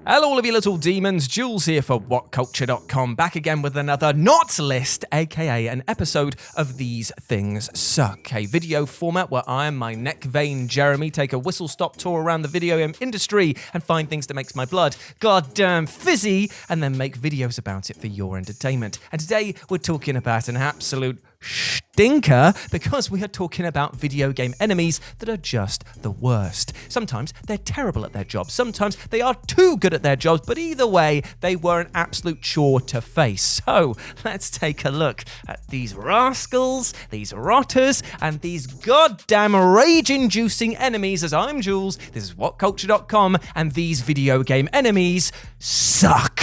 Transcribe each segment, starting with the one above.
Hello all of you little demons, Jules here for WhatCulture.com, back again with another Not List, aka an episode of These Things Suck, a video format where I and my neck vein Jeremy take a whistle-stop tour around the video game industry and find things that makes my blood goddamn fizzy, and then make videos about it for your entertainment. And today we're talking about an absolute stinker because we are talking about video game enemies that are just the worst. Sometimes they're terrible at their jobs, sometimes they are too good at their jobs, but either way, they were an absolute chore to face. So, let's take a look at these rascals, these rotters, and these goddamn rage-inducing enemies as I'm Jules, this is WhatCulture.com, and these video game enemies suck.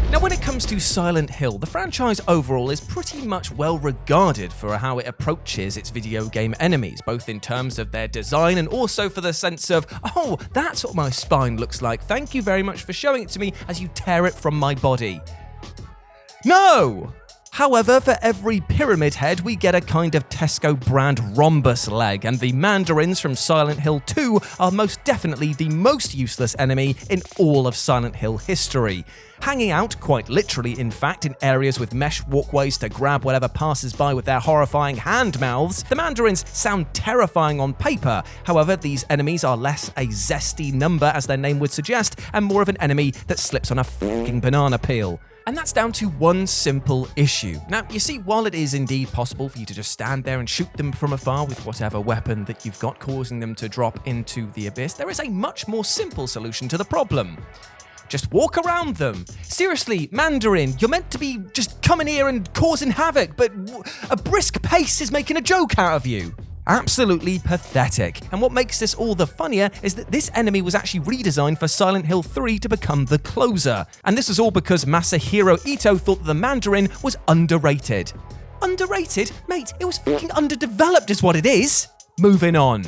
Now, when it comes to Silent Hill, the franchise overall is pretty much well regarded for how it approaches its video game enemies, both in terms of their design and also for the sense of, oh, that's what my spine looks like. Thank you very much for showing it to me as you tear it from my body. No! However, for every pyramid head, we get a kind of Tesco brand rhombus leg, and the mandarins from Silent Hill 2 are most definitely the most useless enemy in all of Silent Hill history. Hanging out, quite literally in fact, in areas with mesh walkways to grab whatever passes by with their horrifying hand mouths, the mandarins sound terrifying on paper. However, these enemies are less a zesty number, as their name would suggest, and more of an enemy that slips on a fucking banana peel. And that's down to one simple issue. Now, you see, while it is indeed possible for you to just stand there and shoot them from afar with whatever weapon that you've got, causing them to drop into the abyss, there is a much more simple solution to the problem. Just walk around them. Seriously, Mandarin, you're meant to be just coming here and causing havoc, but a brisk pace is making a joke out of you. Absolutely pathetic. And what makes this all the funnier is that this enemy was actually redesigned for Silent Hill 3 to become the closer. And this was all because Masahiro Ito thought that the Mandarin was underrated. Underrated? Mate, it was fucking underdeveloped is what it is. Moving on.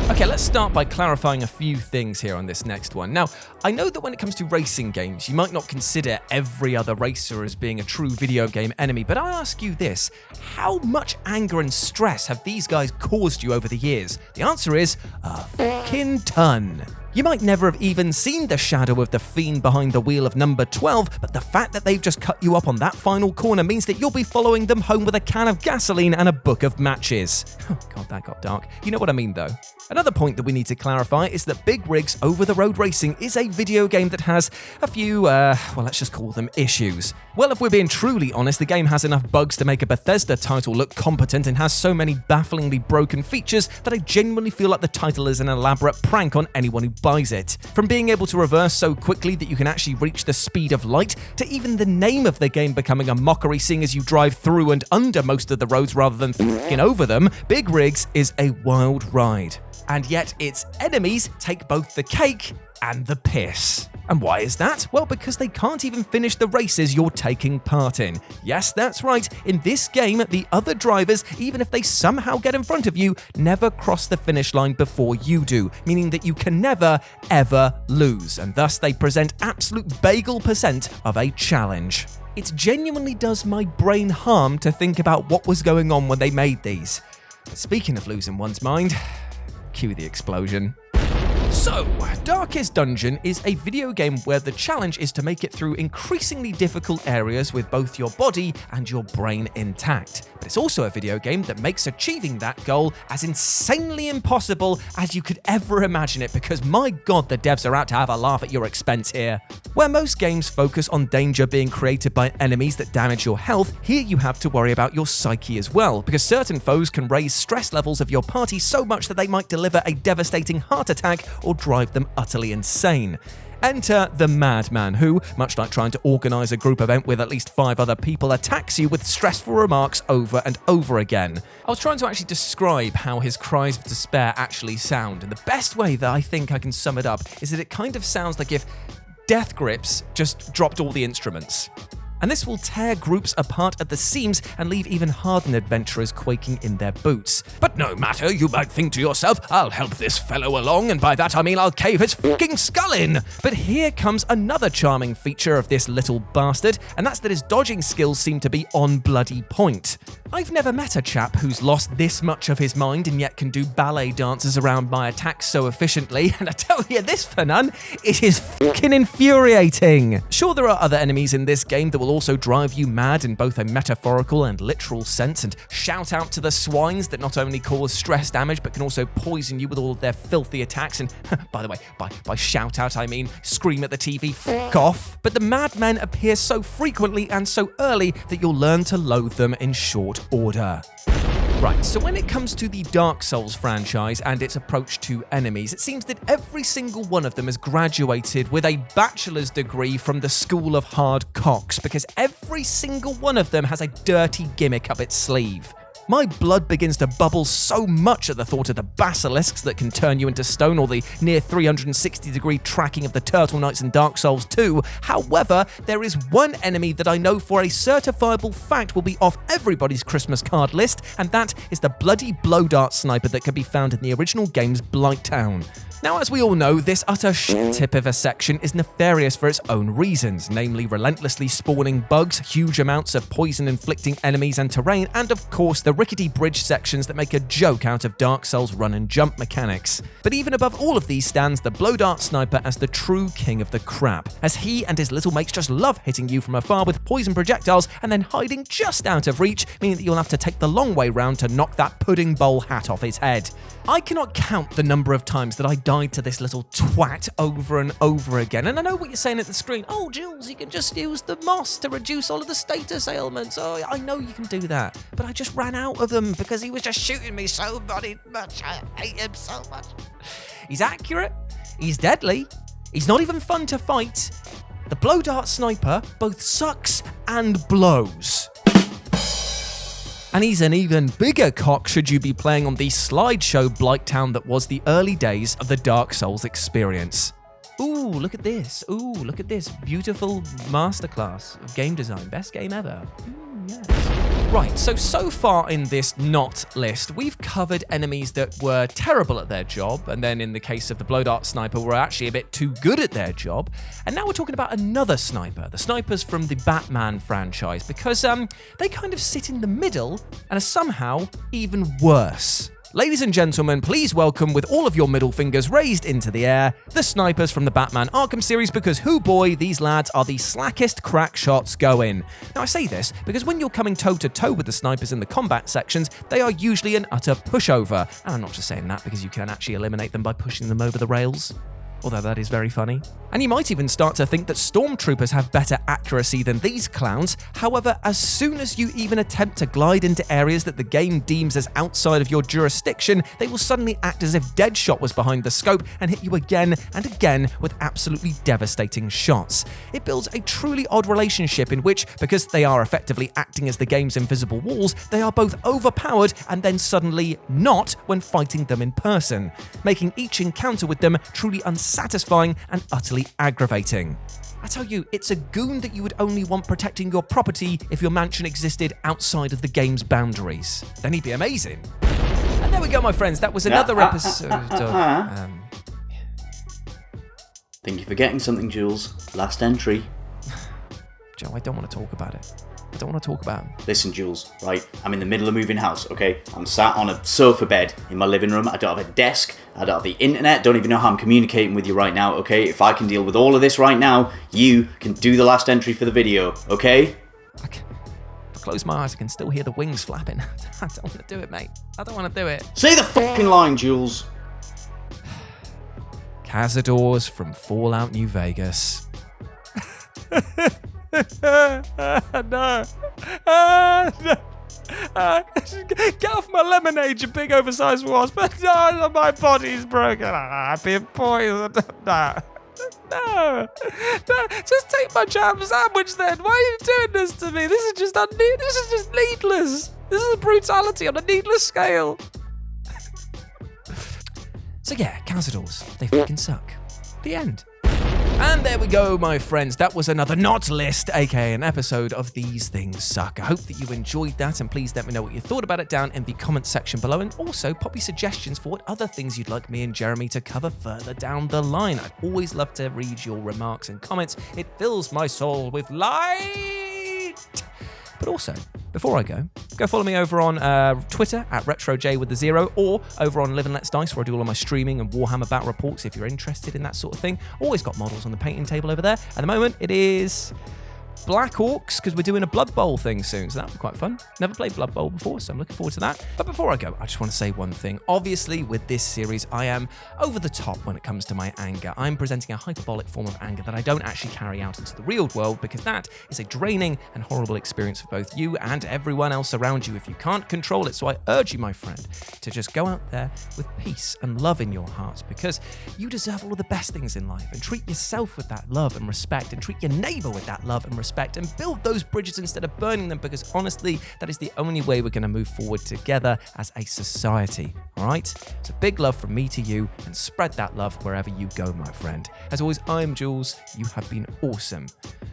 Okay, let's start by clarifying a few things here on this next one. Now, I know that when it comes to racing games, you might not consider every other racer as being a true video game enemy, but I ask you this, how much anger and stress have these guys caused you over the years? The answer is a fucking ton. You might never have even seen the shadow of the fiend behind the wheel of number 12, but the fact that they've just cut you up on that final corner means that you'll be following them home with a can of gasoline and a book of matches. Oh god, that got dark. You know what I mean though. Another point that we need to clarify is that Big Rig's over-the-road racing is a video game that has a few, let's just call them issues. Well, if we're being truly honest, the game has enough bugs to make a Bethesda title look competent and has so many bafflingly broken features that I genuinely feel like the title is an elaborate prank on anyone who buys it. From being able to reverse so quickly that you can actually reach the speed of light, to even the name of the game becoming a mockery seeing as you drive through and under most of the roads rather than f***ing over them, Big Rigs is a wild ride. And yet its enemies take both the cake and the piss. And why is that? Well, because they can't even finish the races you're taking part in. Yes, that's right. In this game, the other drivers, even if they somehow get in front of you, never cross the finish line before you do, meaning that you can never, ever lose. And thus they present absolute bagel percent of a challenge. It genuinely does my brain harm to think about what was going on when they made these. Speaking of losing one's mind, cue the explosion. So, Darkest Dungeon is a video game where the challenge is to make it through increasingly difficult areas with both your body and your brain intact. But it's also a video game that makes achieving that goal as insanely impossible as you could ever imagine it, because my god, the devs are out to have a laugh at your expense here. Where most games focus on danger being created by enemies that damage your health, here you have to worry about your psyche as well, because certain foes can raise stress levels of your party so much that they might deliver a devastating heart attack or drive them utterly insane. Enter the Madman, who, much like trying to organise a group event with at least 5 other people, attacks you with stressful remarks over and over again. I was trying to actually describe how his cries of despair actually sound, and the best way that I think I can sum it up is that it kind of sounds like if Death Grips just dropped all the instruments. And this will tear groups apart at the seams and leave even hardened adventurers quaking in their boots. But no matter, you might think to yourself, I'll help this fellow along, and by that I mean I'll cave his fucking skull in. But here comes another charming feature of this little bastard, and that's that his dodging skills seem to be on bloody point. I've never met a chap who's lost this much of his mind and yet can do ballet dances around my attacks so efficiently, and I tell you this for none, it is fucking infuriating. Sure, there are other enemies in this game that will also drive you mad in both a metaphorical and literal sense, and shout out to the swines that not only cause stress damage but can also poison you with all of their filthy attacks, and by the way, by shout out I mean scream at the TV, fuck off. But the madmen appear so frequently and so early that you'll learn to loathe them in short order. Right, so when it comes to the Dark Souls franchise and its approach to enemies, it seems that every single one of them has graduated with a bachelor's degree from the School of Hard Cocks, because every single one of them has a dirty gimmick up its sleeve. My blood begins to bubble so much at the thought of the basilisks that can turn you into stone, or the near 360-degree tracking of the Turtle Knights in Dark Souls 2. However, there is one enemy that I know for a certifiable fact will be off everybody's Christmas card list, and that is the bloody blow dart sniper that can be found in the original game's Blighttown. Now, as we all know, this utter shit-tip of a section is nefarious for its own reasons, namely relentlessly spawning bugs, huge amounts of poison-inflicting enemies and terrain, and of course the rickety bridge sections that make a joke out of Dark Souls run and jump mechanics. But even above all of these stands the blow dart sniper as the true king of the crap, as he and his little mates just love hitting you from afar with poison projectiles and then hiding just out of reach, meaning that you'll have to take the long way round to knock that pudding bowl hat off his head. I cannot count the number of times that I died to this little twat over and over again. And I know what you're saying at the screen. Oh, Jules, you can just use the moss to reduce all of the status ailments. Oh, I know you can do that. But I just ran out of them because he was just shooting me so bloody much. I hate him so much. He's accurate. He's deadly. He's not even fun to fight. The blow dart sniper both sucks and blows. And he's an even bigger cock should you be playing on the slideshow Blighttown that was the early days of the Dark Souls experience. Ooh, look at this. Ooh, look at this. Beautiful masterclass of game design. Best game ever. Yes. Right, so far in this not list, we've covered enemies that were terrible at their job, and then in the case of the blow dart sniper, were actually a bit too good at their job. And now we're talking about another sniper, the snipers from the Batman franchise, because they kind of sit in the middle and are somehow even worse. Ladies and gentlemen, please welcome, with all of your middle fingers raised into the air, the snipers from the Batman Arkham series, because hoo boy, these lads are the slackest crack shots going. Now I say this because when you're coming toe-to-toe with the snipers in the combat sections, they are usually an utter pushover. And I'm not just saying that because you can actually eliminate them by pushing them over the rails. Although that is very funny. And you might even start to think that stormtroopers have better accuracy than these clowns. However, as soon as you even attempt to glide into areas that the game deems as outside of your jurisdiction, they will suddenly act as if Deadshot was behind the scope and hit you again and again with absolutely devastating shots. It builds a truly odd relationship in which, because they are effectively acting as the game's invisible walls, they are both overpowered and then suddenly not when fighting them in person, making each encounter with them truly unsatisfying and utterly aggravating. I tell you, it's a goon that you would only want protecting your property if your mansion existed outside of the game's boundaries. Then he'd be amazing. And there we go, my friends. That was another episode of... Think you're forgetting something, Jules. Last entry. Joe, I don't want to talk about it. I don't want to talk about it. Listen, Jules, right? I'm in the middle of moving house, okay? I'm sat on a sofa bed in my living room. I don't have a desk. I don't have the internet. Don't even know how I'm communicating with you right now, okay? If I can deal with all of this right now, you can do the last entry for the video, okay? If I close my eyes, I can still hear the wings flapping. I don't want to do it, mate. I don't want to do it. Say the fucking line, Jules. Cazadors from Fallout New Vegas. No. Get off my lemonade, you big oversized wasp. No, my body's broken. I've been poisoned. No. Just take my jam sandwich then. Why are you doing this to me? This is just needless. This is brutality on a needless scale. So yeah, Cazadors, they fucking suck. The end. And there we go, my friends. That was another not list, aka an episode of These Things Suck. I hope that you enjoyed that, and please let me know what you thought about it down in the comment section below, and also pop your suggestions for what other things you'd like me and Jeremy to cover further down the line. I'd always love to read your remarks and comments. It fills my soul with light. But also, before I go follow me over on Twitter at RetroJ with the 0, or over on Live and Let's Dice, where I do all of my streaming and Warhammer battle reports if you're interested in that sort of thing. Always got models on the painting table over there. At the moment, it is Black Orcs, because we're doing a Blood Bowl thing soon, so that'll be quite fun. Never played Blood Bowl before, so I'm looking forward to that. But before I go, I just want to say one thing. Obviously, with this series, I am over the top when it comes to my anger. I'm presenting a hyperbolic form of anger that I don't actually carry out into the real world, because that is a draining and horrible experience for both you and everyone else around you if you can't control it. So I urge you, my friend, to just go out there with peace and love in your hearts, because you deserve all of the best things in life, and treat yourself with that love and respect, and treat your neighbor with that love and respect, and build those bridges instead of burning them, because honestly, that is the only way we're going to move forward together as a society. All right? So big love from me to you, and spread that love wherever you go, my friend. As always, I'm Jules. You have been awesome.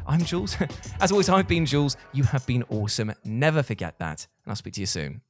I'm Jules. As always, I've been Jules. You have been awesome. Never forget that, and I'll speak to you soon.